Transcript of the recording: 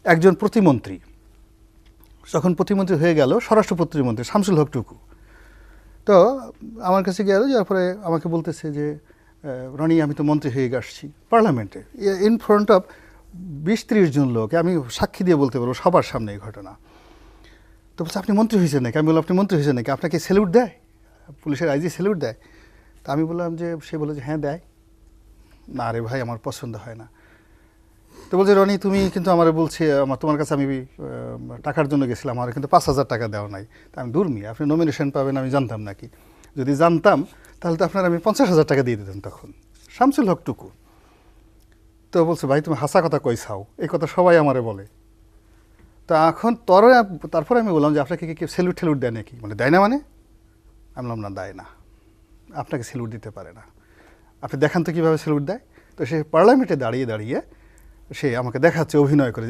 একজন প্রতিমন্ত্রী যখন প্রতিমন্ত্রী হয়ে গেল, স্বরাষ্ট্র প্রতিমন্ত্রী শামসুল হক টুকু, তো আমার কাছে গেল, যার পরে আমাকে বলতেছে যে রনি, আমি তো মন্ত্রী হয়ে আসছি পার্লামেন্টে, ইন ফ্রন্ট অফ 20-30 জন লোক, আমি সাক্ষী দিয়ে বলতে পারবো সবার সামনে এই ঘটনা। তো বলছে আপনি মন্ত্রী হয়েছেন নাকি? আমি বললাম আপনি মন্ত্রী হয়েছেন নাকি, আপনাকে স্যালুট দেয়, পুলিশের আইজি স্যালুট দেয়? তা আমি বললাম যে, সে বলে যে হ্যাঁ দেয়। না রে ভাই, আমার পছন্দ হয় না। তো বলছে রনি, তুমি কিন্তু আমার বলছে তোমার কাছে আমি টাকার জন্য গেছিলাম, আমার কিন্তু 5,000 টাকা দেওয়া নাই। তা আমি, দূর মিয়া, আপনি নমিনেশন পাবেন আমি জানতাম নাকি? যদি জানতাম তাহলে তো আপনার আমি 50,000 টাকা দিয়ে দিতাম তখন। শামসুল হক টুকু। তো বলছে ভাই তুমি হাসা কথা কই চাও, এই কথা সবাই আমারে বলে। তো এখন তারপরে আমি বললাম যে আপনাকে কি স্যালুট ঠেলুট দেয় নাকি? মানে দেয় না মানে? আমি বললাম না, দেয় না, আপনাকে স্যালুট দিতে পারে না, আপনি দেখান তো কীভাবে স্যালুট দেয়। তো সে পার্লামেন্টে দাঁড়িয়ে দাঁড়িয়ে সে আমাকে দেখাচ্ছে অভিনয় করে